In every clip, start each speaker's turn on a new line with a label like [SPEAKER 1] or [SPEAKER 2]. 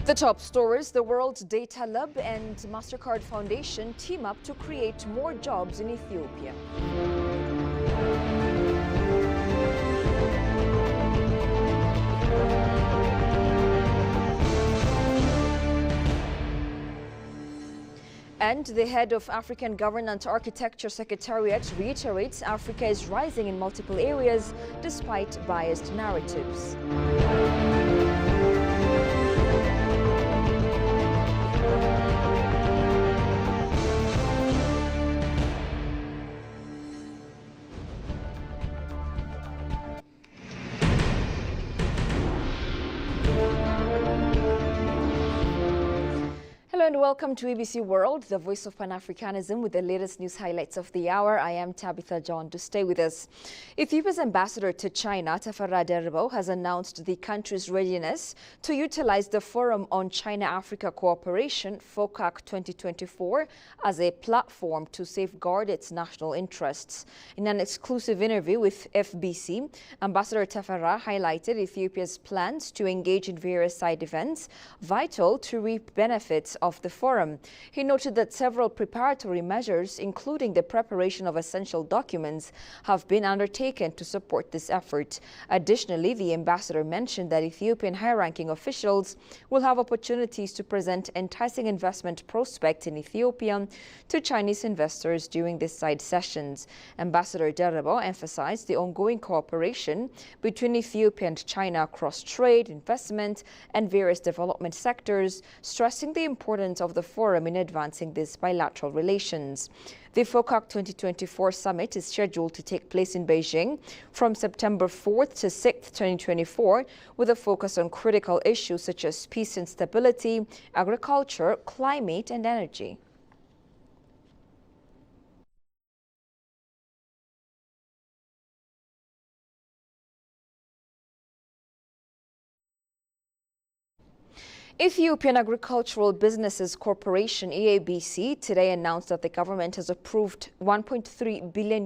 [SPEAKER 1] The top stories: the World Data Lab and MasterCard Foundation team up to create more jobs in Ethiopia. And the head of African Governance Architecture Secretariat reiterates Africa is rising in multiple areas despite biased narratives. Hello and welcome to EBC World, the voice of Pan-Africanism, with the latest news highlights of the hour. I am Tabitha John. To stay with us, Ethiopia's ambassador to China, Tefera Derbo, has announced the country's readiness to utilize the Forum on China-Africa Cooperation, FOCAC 2024, as a platform to safeguard its national interests. In an exclusive interview with FBC, Ambassador Tefera highlighted Ethiopia's plans to engage in various side events vital to reap benefits of the forum. He noted that several preparatory measures, including the preparation of essential documents, have been undertaken to support this effort. Additionally, the ambassador mentioned that Ethiopian high-ranking officials will have opportunities to present enticing investment prospects in Ethiopia to Chinese investors during these side sessions. Ambassador Derebo emphasized the ongoing cooperation between Ethiopia and China across trade, investment, and various development sectors, stressing the importance of the forum in advancing these bilateral relations. The FOCAC 2024 summit is scheduled to take place in Beijing from September 4th to 6th, 2024, with a focus on critical issues such as peace and stability, agriculture, climate, and energy. Ethiopian Agricultural Businesses Corporation EABC today announced that the government has approved $1.3 billion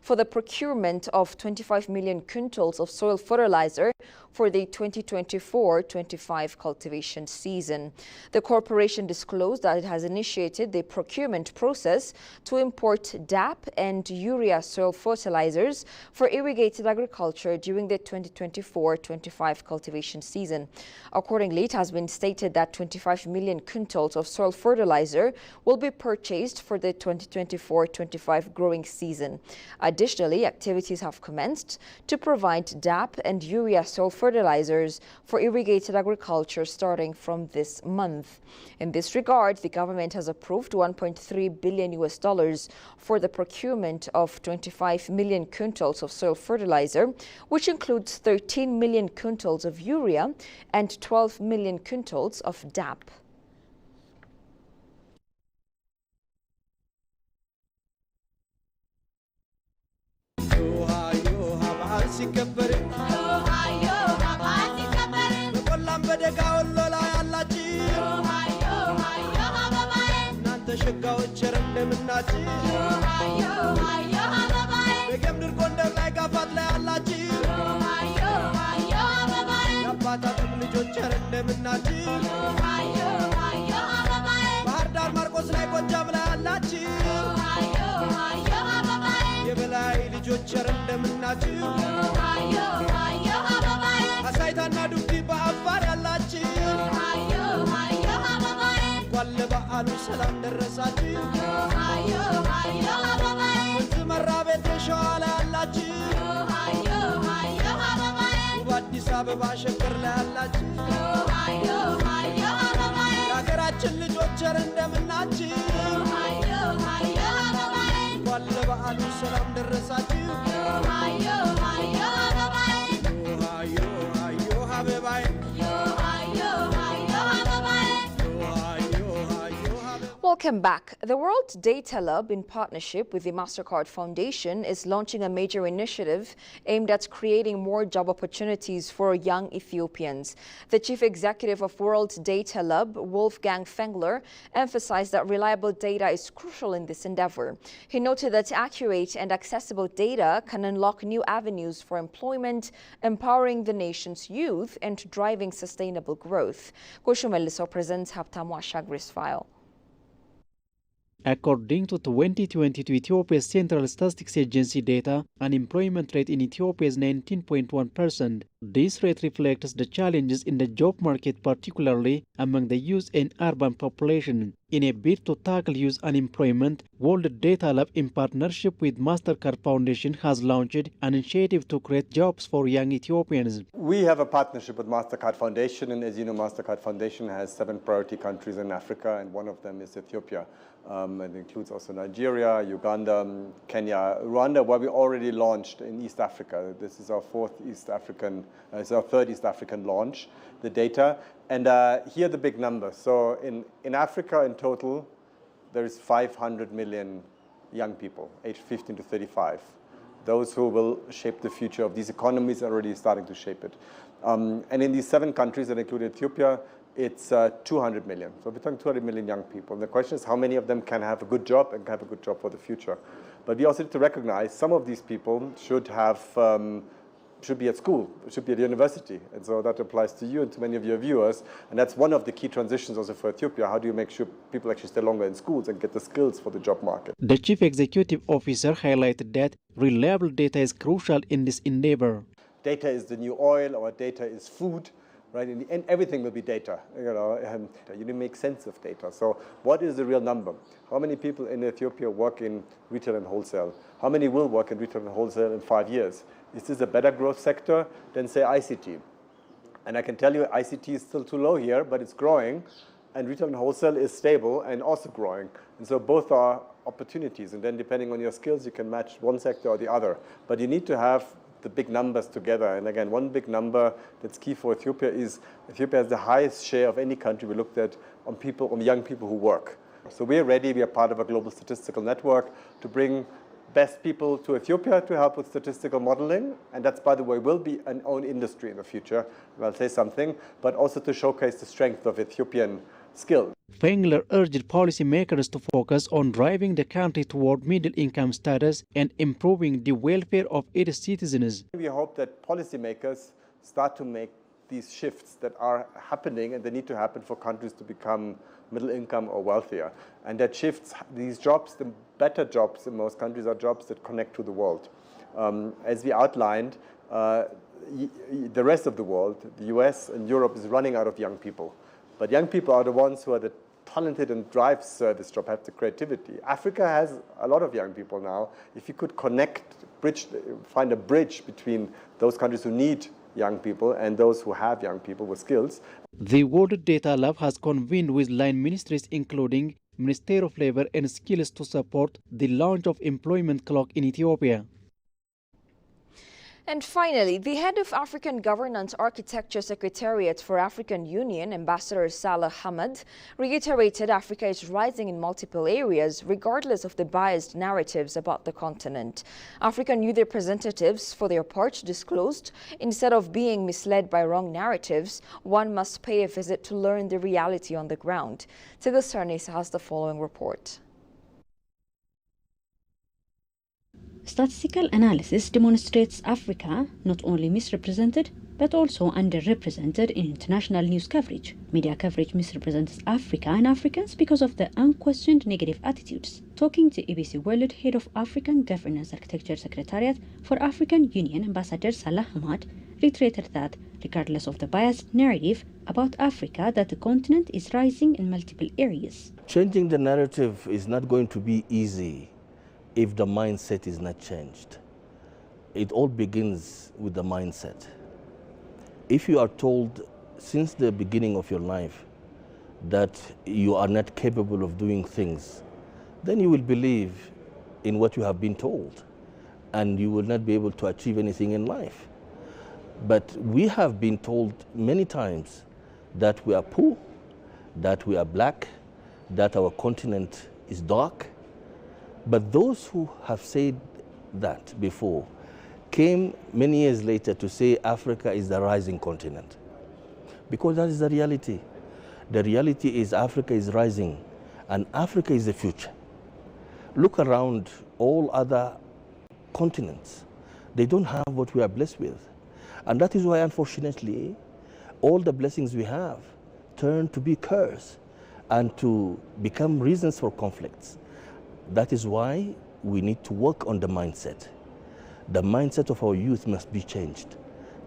[SPEAKER 1] for the procurement of 25 million quintals of soil fertilizer for the 2024-25 cultivation season. The corporation disclosed that it has initiated the procurement process to import DAP and urea soil fertilizers for irrigated agriculture during the 2024-25 cultivation season. Accordingly, it has been stated that 25 million quintals of soil fertilizer will be purchased for the 2024-25 growing season. Additionally, activities have commenced to provide DAP and urea soil fertilizers for irrigated agriculture starting from this month. In this regard, the government has approved $1.3 billion for the procurement of 25 million quintals of soil fertilizer, which includes 13 million quintals of urea and 12 million quintals of DAP. Welcome back. The World Data Lab, in partnership with the MasterCard Foundation, is launching a major initiative aimed at creating more job opportunities for young Ethiopians. The chief executive of World Data Lab, Wolfgang Fengler, emphasized that reliable data is crucial in this endeavor. He noted that accurate and accessible data can unlock new avenues for employment, empowering the nation's youth and driving sustainable growth. Koshu Melliso presents Haptamu Ashagri's file.
[SPEAKER 2] According to 2022 Ethiopia's Central Statistics Agency data, unemployment rate in Ethiopia is 19.1%. This rate reflects the challenges in the job market, particularly among the youth and urban population. In a bid to tackle youth unemployment, World Data Lab, in partnership with MasterCard Foundation, has launched an initiative to create jobs for young Ethiopians.
[SPEAKER 3] We have a partnership with MasterCard Foundation, and as you know, MasterCard Foundation has 7 priority countries in Africa, and one of them is Ethiopia. It includes also Nigeria, Uganda, Kenya, Rwanda, where we already launched in East Africa. This is our third East African launch, the data. And here are the big numbers. So in Africa in total, there is 500 million young people, aged 15 to 35. Those who will shape the future of these economies are already starting to shape it. And in these 7 countries that include Ethiopia, it's 200 million. So we're talking 200 million young people. And the question is how many of them can have a good job and can have a good job for the future. But we also need to recognize some of these people should be at school, should be at university. And so that applies to you and to many of your viewers. And that's one of the key transitions also for Ethiopia. How do you make sure people actually stay longer in schools and get the skills for the job market?
[SPEAKER 2] The chief executive officer highlighted that reliable data is crucial in this endeavor.
[SPEAKER 3] Data is the new oil, or data is food. Right, in the end, everything will be data. You need to make sense of data. So, what is the real number? How many people in Ethiopia work in retail and wholesale? How many will work in retail and wholesale in 5 years? Is this a better growth sector than, say, ICT? And I can tell you, ICT is still too low here, but it's growing, and retail and wholesale is stable and also growing. And so, both are opportunities. And then, depending on your skills, you can match one sector or the other. But you need to have the big numbers together. And again, one big number that's key for Ethiopia is Ethiopia has the highest share of any country we looked at on young people who work. So we're ready, we are part of a global statistical network to bring best people to Ethiopia to help with statistical modeling. And that's, by the way, will be an own industry in the future. And I'll say something, but also to showcase the strength of Ethiopian skill.
[SPEAKER 2] Fengler urged policymakers to focus on driving the country toward middle-income status and improving the welfare of its citizens.
[SPEAKER 3] We hope that policymakers start to make these shifts that are happening, and they need to happen for countries to become middle-income or wealthier. And that shifts these jobs, the better jobs in most countries are jobs that connect to the world. As we outlined, the rest of the world, the US and Europe, is running out of young people. But young people are the ones who are the talented and drive this job, have the creativity. Africa has a lot of young people now. If you could find a bridge between those countries who need young people and those who have young people with skills.
[SPEAKER 2] The World Data Lab has convened with line ministries, including Ministry of Labor and Skills, to support the launch of Employment Clock in Ethiopia.
[SPEAKER 1] And finally, the head of African Governance Architecture Secretariat for African Union, Ambassador Salah Hamad, reiterated Africa is rising in multiple areas, regardless of the biased narratives about the continent. African youth representatives, for their part, disclosed, instead of being misled by wrong narratives, one must pay a visit to learn the reality on the ground. Tigil Sarnes has the following report.
[SPEAKER 4] Statistical analysis demonstrates Africa not only misrepresented but also underrepresented in international news coverage. Media coverage misrepresents Africa and Africans because of the unquestioned negative attitudes. Talking to ABC World, head of African Governance Architecture Secretariat for African Union, Ambassador Salah Hamad, reiterated that regardless of the biased narrative about Africa, that the continent is rising in multiple areas.
[SPEAKER 5] Changing the narrative is not going to be easy if the mindset is not changed. It all begins with the mindset. If you are told since the beginning of your life that you are not capable of doing things, then you will believe in what you have been told, and you will not be able to achieve anything in life. But we have been told many times that we are poor, that we are black, that our continent is dark. But those who have said that before came many years later to say Africa is the rising continent. Because that is the reality. The reality is Africa is rising, and Africa is the future. Look around all other continents. They don't have what we are blessed with. And that is why, unfortunately, all the blessings we have turn to be curse and to become reasons for conflicts. That is why we need to work on the mindset. The mindset of our youth must be changed,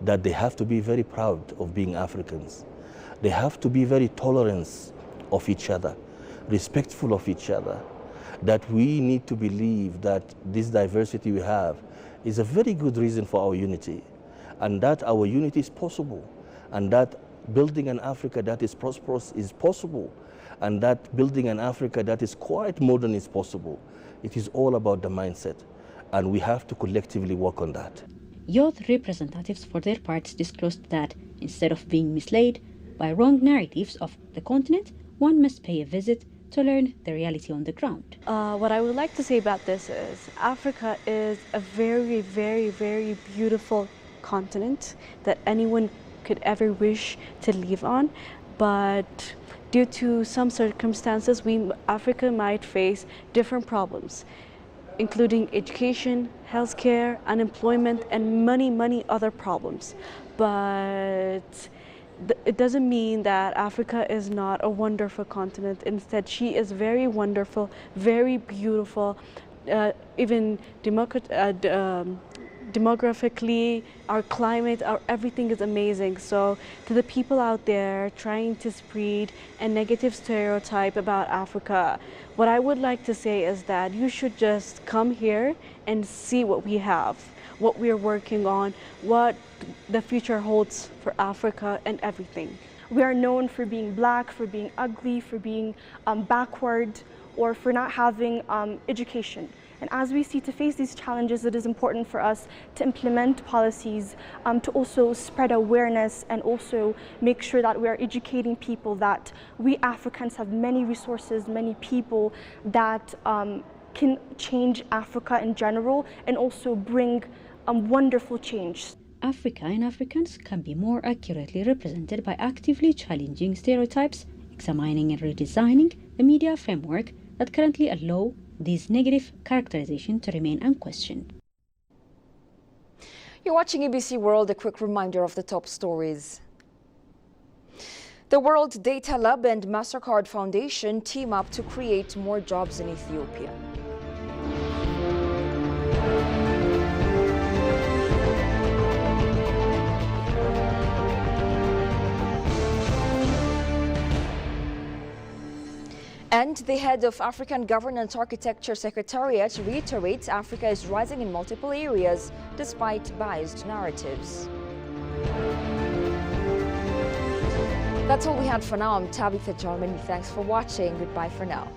[SPEAKER 5] that they have to be very proud of being Africans. They have to be very tolerant of each other, respectful of each other, that we need to believe that this diversity we have is a very good reason for our unity, and that our unity is possible, and that building an Africa that is prosperous is possible, and that building an Africa that is quite modern is possible. It is all about the mindset, and we have to collectively work on that.
[SPEAKER 4] Youth representatives for their parts disclosed that instead of being misled by wrong narratives of the continent, one must pay a visit to learn the reality on the ground.
[SPEAKER 6] What I would like to say about this is Africa is a very, very, very beautiful continent that anyone could ever wish to live on, but due to some circumstances, Africa might face different problems, including education, healthcare, unemployment, and many other problems. But it doesn't mean that Africa is not a wonderful continent. Instead, she is very wonderful, very beautiful, even demographically, our climate, everything is amazing. So to the people out there trying to spread a negative stereotype about Africa, what I would like to say is that you should just come here and see what we have, what we're working on, what the future holds for Africa and everything.
[SPEAKER 7] We are known for being black, for being ugly, for being backward, or for not having education. And as we see to face these challenges, it is important for us to implement policies, to also spread awareness and also make sure that we are educating people that we Africans have many resources, many people that can change Africa in general and also bring wonderful change.
[SPEAKER 4] Africa and Africans can be more accurately represented by actively challenging stereotypes, examining and redesigning the media framework that currently allow these negative characterizations to remain unquestioned.
[SPEAKER 1] You're watching ABC World. A quick reminder of the top stories. The World Data Lab and MasterCard Foundation team up to create more jobs in Ethiopia. And the head of African Governance Architecture Secretariat reiterates Africa is rising in multiple areas despite biased narratives. That's all we had for now. I'm Tabitha John. Many thanks for watching. Goodbye for now.